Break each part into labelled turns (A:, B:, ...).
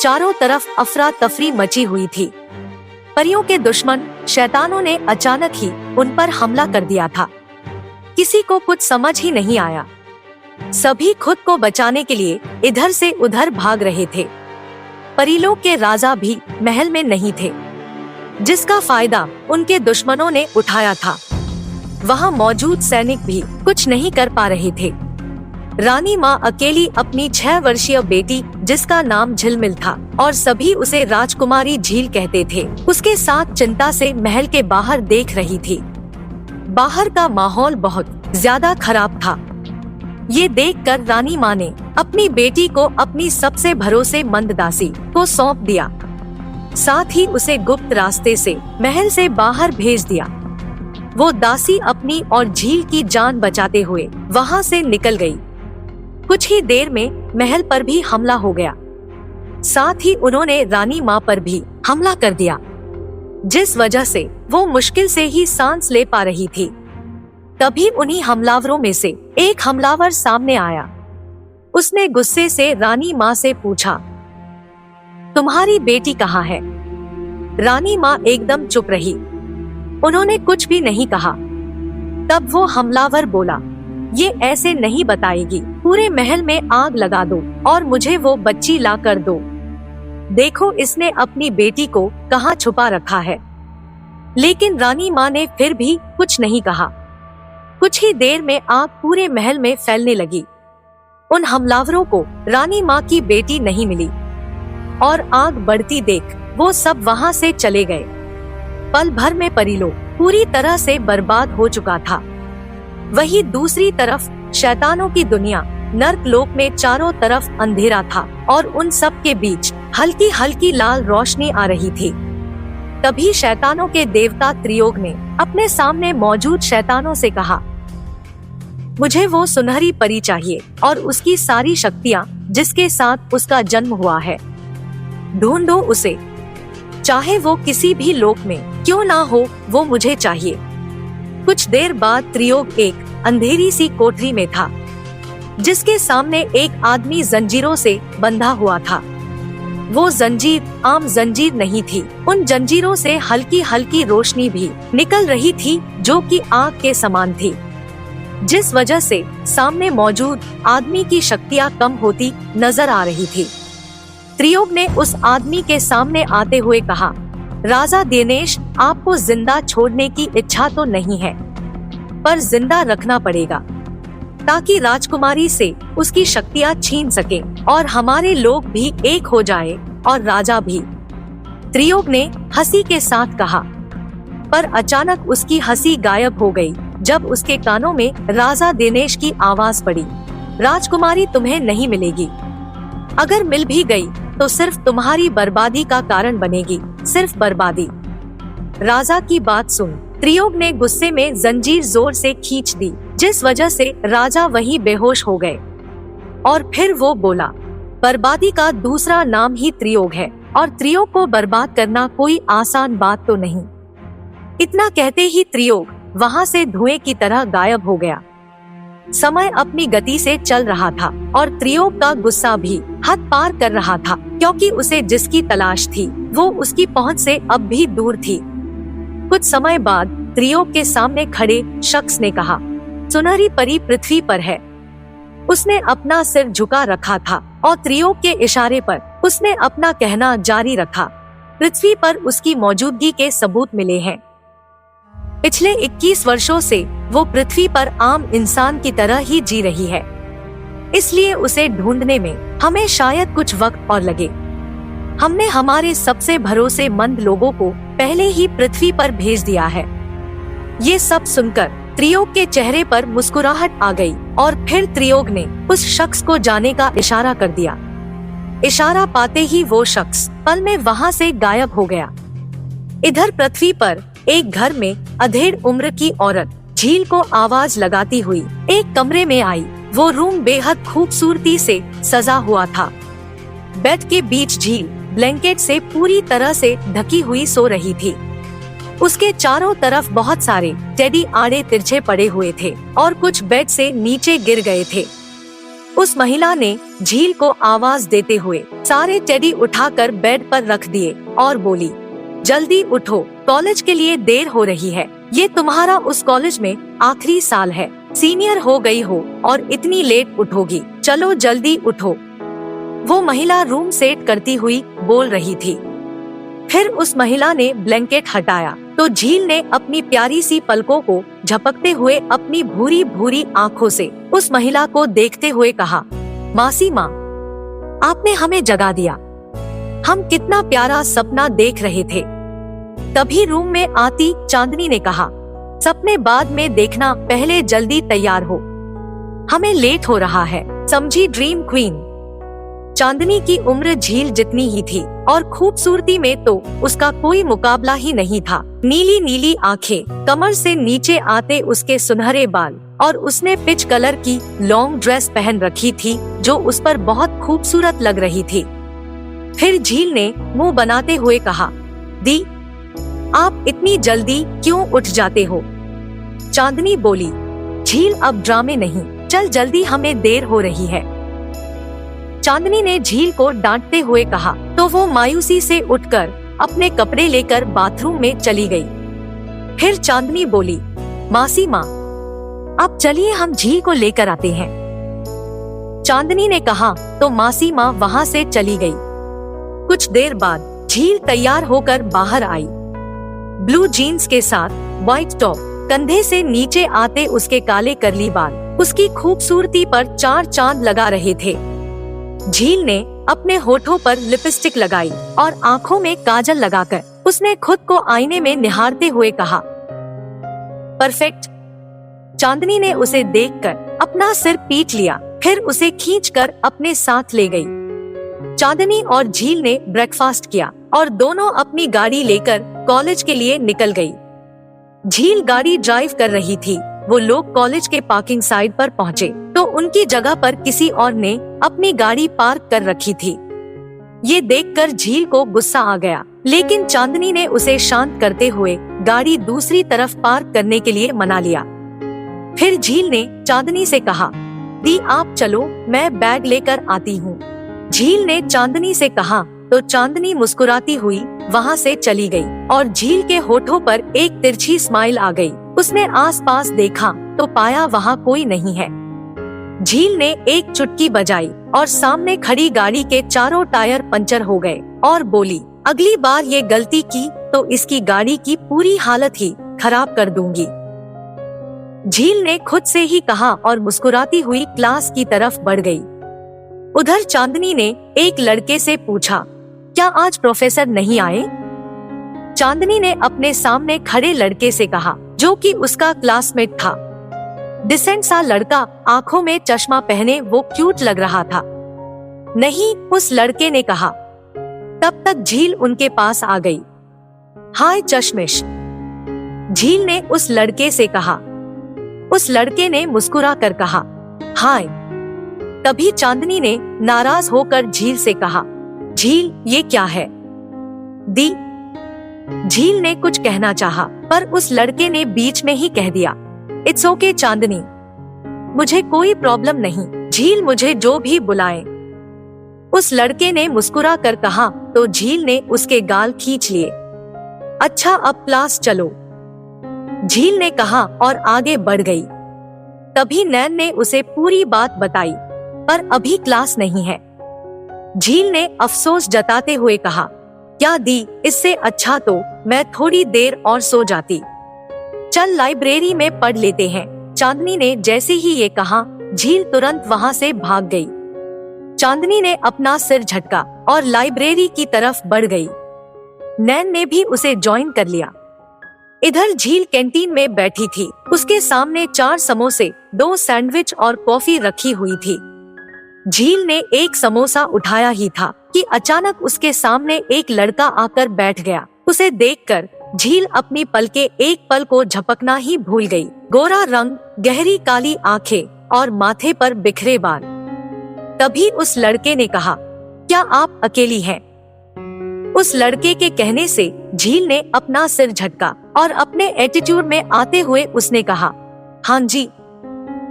A: चारों तरफ अफरा तफरी मची हुई थी। परियों के दुश्मन शैतानों ने अचानक ही उन पर हमला कर दिया था। किसी को कुछ समझ ही नहीं आया। सभी खुद को बचाने के लिए इधर से उधर भाग रहे थे। परीलोक के राजा भी महल में नहीं थे, जिसका फायदा उनके दुश्मनों ने उठाया था। वहां मौजूद सैनिक भी कुछ नहीं कर पा रहे थे। रानी माँ अकेली अपनी 6 वर्षीय बेटी, जिसका नाम झिलमिल था और सभी उसे राजकुमारी झील कहते थे, उसके साथ चिंता से महल के बाहर देख रही थी। बाहर का माहौल बहुत ज्यादा खराब था। ये देखकर रानी माँ ने अपनी बेटी को अपनी सबसे भरोसेमंद दासी को सौंप दिया। साथ ही उसे गुप्त रास्ते से महल से बाहर भेज दिया। वो दासी अपनी और झील की जान बचाते हुए वहाँ से निकल गई। कुछ ही देर में महल पर भी हमला हो गया। साथ ही उन्होंने रानी माँ पर भी हमला कर दिया, जिस वजह से वो मुश्किल से ही सांस ले पा रही थी। तभी उन्हीं हमलावरों में से एक हमलावर सामने आया। उसने गुस्से से रानी माँ से पूछा, तुम्हारी बेटी कहाँ है? रानी माँ एकदम चुप रही। उन्होंने कुछ भी नहीं कहा। तब वो हमलावर बोला, ये ऐसे नहीं बताएगी। पूरे महल में आग लगा दो और मुझे वो बच्ची ला कर दो। देखो इसने अपनी बेटी को कहाँ छुपा रखा है। लेकिन रानी माँ ने फिर भी कुछ नहीं कहा। कुछ ही देर में आग पूरे महल में फैलने लगी। उन हमलावरों को रानी माँ की बेटी नहीं मिली और आग बढ़ती देख वो सब वहाँ से चले गए। पल भर में परीलोक पूरी तरह से बर्बाद हो चुका था। वहीं दूसरी तरफ शैतानों की दुनिया नर्कलोक में चारों तरफ अंधेरा था और उन सब के बीच हल्की हल्की लाल रोशनी आ रही थी। तभी शैतानों के देवता त्रियोग ने अपने सामने मौजूद शैतानों से कहा, मुझे वो सुनहरी परी चाहिए और उसकी सारी शक्तियाँ जिसके साथ उसका जन्म हुआ है। ढूंढो उसे, चाहे वो किसी भी लोक में क्यों ना हो, वो मुझे चाहिए। कुछ देर बाद त्रियोग एक अंधेरी सी कोठरी में था, जिसके सामने एक आदमी जंजीरों से बंधा हुआ था। वो जंजीर आम जंजीर नहीं थी। उन जंजीरों से हल्की हल्की रोशनी भी निकल रही थी, जो कि आग के समान थी, जिस वजह से सामने मौजूद आदमी की शक्तियाँ कम होती नजर आ रही थी। त्रियोग ने उस आदमी के सामने आते हुए कहा, राजा दिनेश, आपको जिंदा छोड़ने की इच्छा तो नहीं है, पर जिंदा रखना पड़ेगा ताकि राजकुमारी से उसकी शक्तियाँ छीन सके और हमारे लोग भी एक हो जाए और राजा भी। त्रियोग ने हंसी के साथ कहा, पर अचानक उसकी हंसी गायब हो गई जब उसके कानों में राजा दिनेश की आवाज पड़ी, राजकुमारी तुम्हें नहीं मिलेगी। अगर मिल भी गई तो सिर्फ तुम्हारी बर्बादी का कारण बनेगी, सिर्फ बर्बादी। राजा की बात सुन त्रियोग ने गुस्से में जंजीर जोर से खींच दी, जिस वजह से राजा वहीं बेहोश हो गए। और फिर वो बोला, बर्बादी का दूसरा नाम ही त्रियोग है और त्रियोग को बर्बाद करना कोई आसान बात तो नहीं। इतना कहते ही त्रियोग वहाँ से धुएं की तरह गायब हो गया। समय अपनी गति से चल रहा था और त्रियोग का गुस्सा भी हद पार कर रहा था, क्योंकि उसे जिसकी तलाश थी वो उसकी पहुंच से अब भी दूर थी। कुछ समय बाद त्रियोग के सामने खड़े शख्स ने कहा, सुनहरी परी पृथ्वी पर है। उसने अपना सिर झुका रखा था और त्रियोग के इशारे पर उसने अपना कहना जारी रखा, पृथ्वी पर उसकी मौजूदगी के सबूत मिले हैं। पिछले 21 वर्षों से वो पृथ्वी पर आम इंसान की तरह ही जी रही है, इसलिए उसे ढूंढने में हमें शायद कुछ वक्त और लगे। हमने हमारे सबसे भरोसेमंद लोगों को पहले ही पृथ्वी पर भेज दिया है। ये सब सुनकर त्रियोग के चेहरे पर मुस्कुराहट आ गई और फिर त्रियोग ने उस शख्स को जाने का इशारा कर दिया। इशारा पाते ही वो शख्स पल में वहाँ से गायब हो गया। इधर पृथ्वी पर एक घर में अधेड़ उम्र की औरत झील को आवाज लगाती हुई एक कमरे में आई। वो रूम बेहद खूबसूरती से सजा हुआ था। बेड के बीच झील ब्लैंकेट से पूरी तरह से ढकी हुई सो रही थी। उसके चारों तरफ बहुत सारे टेडी आड़े तिरछे पड़े हुए थे और कुछ बेड से नीचे गिर गए थे। उस महिला ने झील को आवाज देते हुए सारे टेडी उठाकर बेड पर रख दिए और बोली, जल्दी उठो, कॉलेज के लिए देर हो रही है। ये तुम्हारा उस कॉलेज में आखिरी साल है, सीनियर हो गई हो और इतनी लेट उठोगी, चलो जल्दी उठो। वो महिला रूम सेट करती हुई बोल रही थी। फिर उस महिला ने ब्लैंकेट हटाया तो झील ने अपनी प्यारी सी पलकों को झपकते हुए अपनी भूरी भूरी आँखों से उस महिला को देखते हुए कहा, मासी माँ, आपने हमें जगा दिया। हम कितना प्यारा सपना देख रहे थे। तभी रूम में आती चांदनी ने कहा, सपने बाद में देखना, पहले जल्दी तैयार हो, हमें लेट हो रहा है, समझी ड्रीम क्वीन। चांदनी की उम्र झील जितनी ही थी और खूबसूरती में तो उसका कोई मुकाबला ही नहीं था। नीली नीली आंखें, कमर से नीचे आते उसके सुनहरे बाल और उसने पिच कलर की लॉन्ग ड्रेस पहन रखी थी जो उस पर बहुत खूबसूरत लग रही थी। फिर झील ने मुंह बनाते हुए कहा, दी, आप इतनी जल्दी क्यों उठ जाते हो? चांदनी बोली, झील अब ड्रामे नहीं, चल जल्दी, हमें देर हो रही है। चांदनी ने झील को डांटते हुए कहा तो वो मायूसी से उठकर अपने कपड़े लेकर बाथरूम में चली गई। फिर चांदनी बोली, मासी माँ, अब चलिए हम झील को लेकर आते हैं। चांदनी ने कहा तो मासी माँ वहाँ से चली गई। कुछ देर बाद झील तैयार होकर बाहर आई। ब्लू जीन्स के साथ व्हाइट टॉप, कंधे से नीचे आते उसके काले करली बाल उसकी खूबसूरती पर चार चांद लगा रहे थे। झील ने अपने होठों पर लिपस्टिक लगाई और आँखों में काजल लगाकर उसने खुद को आईने में निहारते हुए कहा, परफेक्ट। चांदनी ने उसे देखकर अपना सिर पीट लिया, फिर उसे खींचकर अपने साथ ले गई। चांदनी और झील ने ब्रेकफास्ट किया और दोनों अपनी गाड़ी लेकर कॉलेज के लिए निकल गई। झील गाड़ी ड्राइव कर रही थी। वो लोग कॉलेज के पार्किंग साइड पर पहुँचे तो उनकी जगह पर किसी और ने अपनी गाड़ी पार्क कर रखी थी। ये देखकर झील को गुस्सा आ गया, लेकिन चांदनी ने उसे शांत करते हुए गाड़ी दूसरी तरफ पार्क करने के लिए मना लिया। फिर झील ने चांदनी से कहा, दी, आप चलो, मैं बैग लेकर आती हूँ। झील ने चांदनी से कहा तो चांदनी मुस्कुराती हुई वहाँ से चली गई और झील के होठों पर एक तिरछी स्माइल आ गई। उसने आसपास देखा तो पाया वहाँ कोई नहीं है। झील ने एक चुटकी बजाई और सामने खड़ी गाड़ी के चारों टायर पंचर हो गए और बोली, अगली बार ये गलती की तो इसकी गाड़ी की पूरी हालत ही खराब कर दूंगी। झील ने खुद से ही कहा और मुस्कुराती हुई क्लास की तरफ बढ़ गई। उधर चांदनी ने एक लड़के से पूछा, क्या आज प्रोफेसर नहीं आए? चांदनी ने अपने सामने खड़े लड़के से कहा, जो कि उसका क्लासमेट था। डिसेंट सा लड़का, आंखों में चश्मा पहने, वो क्यूट लग रहा था। नहीं, उस लड़के ने कहा। तब तक झील उनके पास आ गई। हाय चश्मिश, झील ने उस लड़के से कहा। उस लड़के ने मुस्कुरा कर कहा, हाय। तभी चांदनी ने नाराज होकर झील से कहा, झील, ये क्या है? दी। झील ने कुछ कहना चाहा, पर उस लड़के ने बीच में ही कह दिया, इट्स ओके चांदनी, मुझे कोई प्रॉब्लम नहीं, झील मुझे जो भी बुलाए। उस लड़के ने मुस्कुरा कर कहा तो झील ने उसके गाल खींच लिए। अच्छा, अब क्लास चलो, झील ने कहा और आगे बढ़ गई। तभी नैन ने उसे पूरी बात बताई, पर अभी क्लास नहीं है। झील ने अफसोस जताते हुए कहा, क्या दी, इससे अच्छा तो मैं थोड़ी देर और सो जाती। चल लाइब्रेरी में पढ़ लेते हैं। चांदनी ने जैसे ही ये कहा, झील तुरंत वहाँ से भाग गई। चांदनी ने अपना सिर झटका और लाइब्रेरी की तरफ बढ़ गई। नैन ने भी उसे ज्वाइन कर लिया। इधर झील कैंटीन में बैठी थी। उसके सामने 4 समोसे, 2 सैंडविच और कॉफी रखी हुई थी। झील ने एक समोसा उठाया ही था कि अचानक उसके सामने एक लड़का आकर बैठ गया। उसे देखकर झील अपनी पलके एक पल को झपकना ही भूल गई। गोरा रंग, गहरी काली आंखें और माथे पर बिखरे बाल। तभी उस लड़के ने कहा, क्या आप अकेली हैं? उस लड़के के कहने से झील ने अपना सिर झटका और अपने एटीट्यूड में आते हुए उसने कहा, हाँ जी,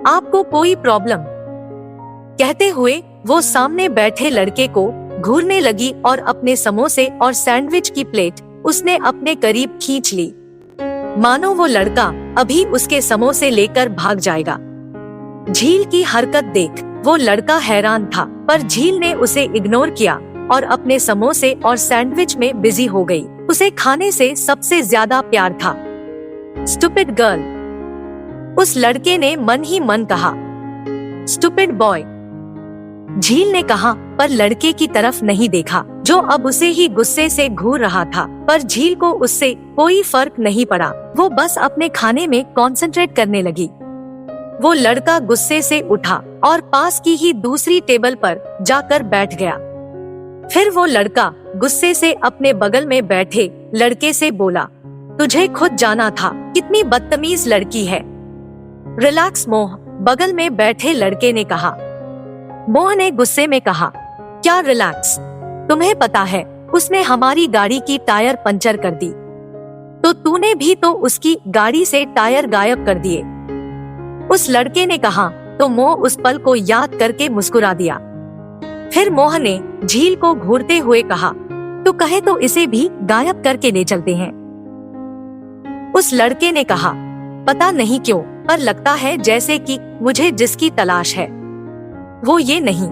A: आपको कोई प्रॉब्लम? कहते हुए वो सामने बैठे लड़के को घूरने लगी और अपने समोसे और सैंडविच की प्लेट उसने अपने करीब खींच ली, मानो वो लड़का अभी उसके समोसे लेकर भाग जाएगा। झील की हरकत देख वो लड़का हैरान था, पर झील ने उसे इग्नोर किया और अपने समोसे और सैंडविच में बिजी हो गई। उसे खाने से सबसे ज्यादा प्यार था। स्टूपिड गर्ल, उस लड़के ने मन ही मन कहा। स्टूपिड बॉय, झील ने कहा, पर लड़के की तरफ नहीं देखा जो अब उसे ही गुस्से से घूर रहा था। पर झील को उससे कोई फर्क नहीं पड़ा, वो बस अपने खाने में कंसंट्रेट करने लगी। वो लड़का गुस्से से उठा और पास की ही दूसरी टेबल पर जाकर बैठ गया। फिर वो लड़का गुस्से से अपने बगल में बैठे लड़के से बोला, तुझे खुद जाना था, कितनी बदतमीज लड़की है। रिलैक्स मोह, बगल में बैठे लड़के ने कहा। मोह ने गुस्से में कहा, क्या रिलैक्स, तुम्हें पता है उसने हमारी गाड़ी की टायर पंचर कर दी, तो तूने भी तो उसकी गाड़ी से टायर गायब कर दिए। उस लड़के ने कहा तो मोह उस पल को याद करके मुस्कुरा दिया। फिर मोह ने झील को घूरते हुए कहा, तो कहे तो इसे भी गायब करके ले चलते हैं। उस लड़के ने कहा, पता नहीं क्यों, पर लगता है जैसे कि मुझे जिसकी तलाश है वो ये नहीं।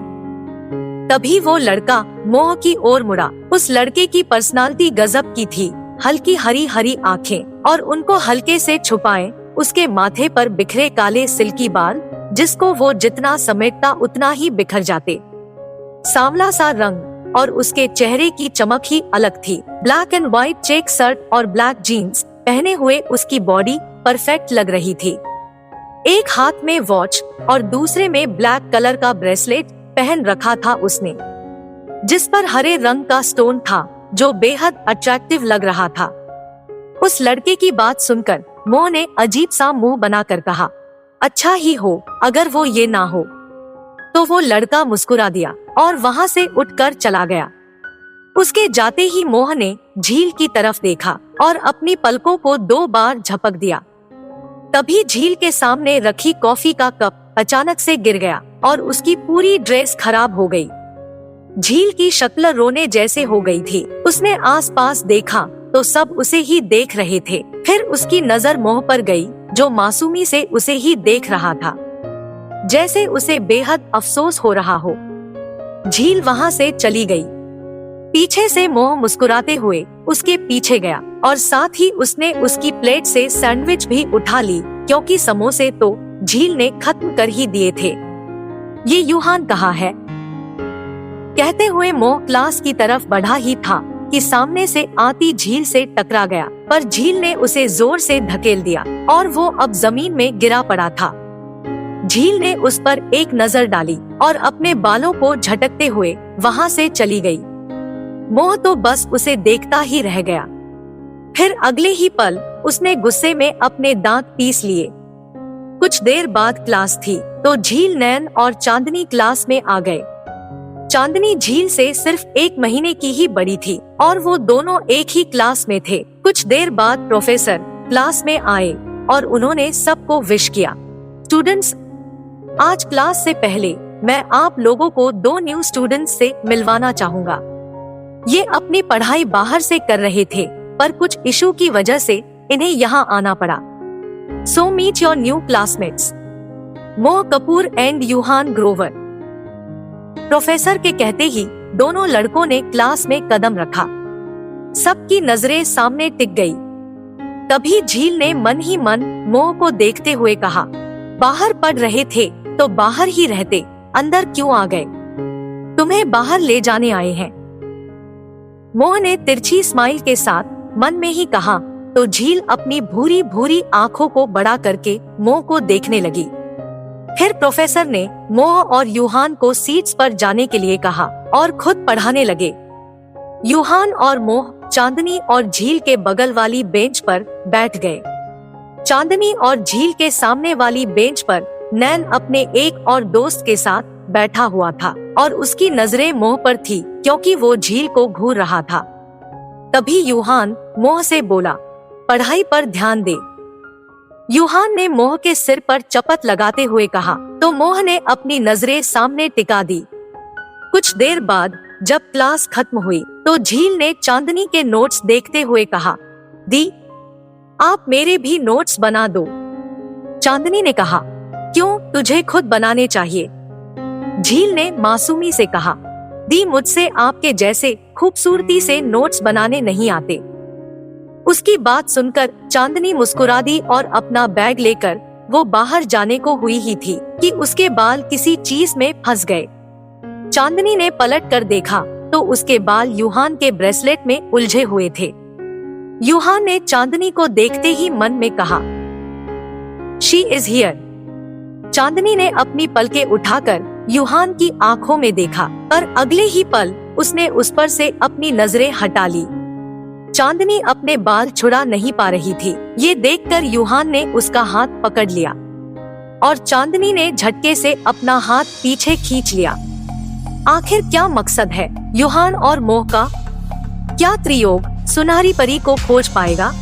A: तभी वो लड़का मोह की ओर मुड़ा। उस लड़के की पर्सनालिटी गजब की थी, हल्की हरी हरी आंखें और उनको हल्के से छुपाए उसके माथे पर बिखरे काले सिल्की बाल, जिसको वो जितना समेटता उतना ही बिखर जाते। सांवला सा रंग और उसके चेहरे की चमक ही अलग थी। Black and white check shirt और ब्लैक जीन्स पहने हुए उसकी बॉडी परफेक्ट लग रही थी। एक हाथ में वॉच और दूसरे में ब्लैक कलर का ब्रेसलेट पहन रखा था उसने, जिस पर हरे रंग का स्टोन था जो बेहद अट्रैक्टिव लग रहा था। उस लड़के की बात सुनकर मोह ने अजीब सा मुंह बनाकर कहा, अच्छा ही हो अगर वो ये ना हो। तो वो लड़का मुस्कुरा दिया और वहाँ से उठकर चला गया। उसके जाते ही मोह ने झील की तरफ देखा और अपनी पलकों को 2 बार झपक दिया। तभी झील के सामने रखी कॉफी का कप अचानक से गिर गया और उसकी पूरी ड्रेस खराब हो गई। झील की शक्ल रोने जैसे हो गई थी। उसने आसपास देखा तो सब उसे ही देख रहे थे। फिर उसकी नजर मोह पर गई, जो मासूमी से उसे ही देख रहा था, जैसे उसे बेहद अफसोस हो रहा हो। झील वहाँ से चली गई। पीछे से मोह मुस्कुराते हुए उसके पीछे गया और साथ ही उसने उसकी प्लेट से सैंडविच भी उठा ली, क्योंकि समोसे तो झील ने खत्म कर ही दिए थे। ये यूहान कहाँ है? कहते हुए मोह क्लास की तरफ बढ़ा ही था कि सामने से आती झील से टकरा गया, पर झील ने उसे जोर से धकेल दिया और वो अब जमीन में गिरा पड़ा था। झील ने उस पर एक नजर डाली और अपने बालों को झटकते हुए वहाँ से चली गई। मोह तो बस उसे देखता ही रह गया। फिर अगले ही पल उसने गुस्से में अपने दांत पीस लिए। कुछ देर बाद क्लास थी तो झील, नैन और चांदनी क्लास में आ गए। चांदनी झील से सिर्फ 1 महीने की ही बड़ी थी और वो दोनों एक ही क्लास में थे। कुछ देर बाद प्रोफेसर क्लास में आए और उन्होंने सबको विश किया। स्टूडेंट्स, आज क्लास से पहले मैं आप लोगों को 2 न्यू स्टूडेंट्स से मिलवाना चाहूँगा। ये अपनी पढ़ाई बाहर से कर रहे थे, पर कुछ इशू की वजह से इन्हें यहाँ आना पड़ा। So meet your new classmates, Moh Kapoor and Yuhan Grover. Professor के कहते ही दोनों लड़कों ने क्लास में कदम रखा। सबकी नजरें सामने टिक गई। तभी झील ने मन ही मन मोह को देखते हुए कहा, बाहर पढ़ रहे थे तो बाहर ही रहते, अंदर क्यों आ गए? तुम्हें बाहर ले जाने आए हैं। मोह ने तिरछी स्माइल के साथ मन में ही कहा, तो झील अपनी भूरी भूरी आंखों को बड़ा करके मोह को देखने लगी। फिर प्रोफेसर ने मोह और यूहान को सीट्स पर जाने के लिए कहा और खुद पढ़ाने लगे। यूहान और मोह चांदनी और झील के बगल वाली बेंच पर बैठ गए। चांदनी और झील के सामने वाली बेंच पर नैन अपने एक और दोस्त के साथ बैठा हुआ था और उसकी नजरें मोह पर थी, क्योंकि वो झील को घूर रहा था। तभी यूहान मोह से बोला, पढ़ाई पर ध्यान दे। यूहान ने मोह के सिर पर चपत लगाते हुए कहा, तो मोह ने अपनी नजरें सामने टिका दी। कुछ देर बाद जब क्लास खत्म हुई तो झील ने चांदनी के नोट्स देखते हुए कहा, दी, आप मेरे भी नोट्स बना दो। चांदनी ने कहा, क्यों, तुझे खुद बनाने चाहिए। झील ने मासूमी से कहा, दी, मुझसे आपके जैसे खूबसूरती से नोट्स बनाने नहीं आते। उसकी बात सुनकर चांदनी मुस्कुरा दी और अपना बैग लेकर वो बाहर जाने को हुई ही थी कि उसके बाल किसी चीज में फंस गए। चांदनी ने पलट कर देखा तो उसके बाल यूहान के ब्रेसलेट में उलझे हुए थे। यूहान ने चांदनी को देखते ही मन में कहा, शी इज हियर। चांदनी ने अपनी पलकें उठाकर यूहान की आंखों में देखा, पर अगले ही पल उसने उस पर से अपनी नजरें हटा ली। चांदनी अपने बाल छुड़ा नहीं पा रही थी। ये देखकर यूहान ने उसका हाथ पकड़ लिया और चांदनी ने झटके से अपना हाथ पीछे खींच लिया। आखिर क्या मकसद है यूहान और मोह का? क्या त्रियोग सुनहरी परी को खोज पाएगा?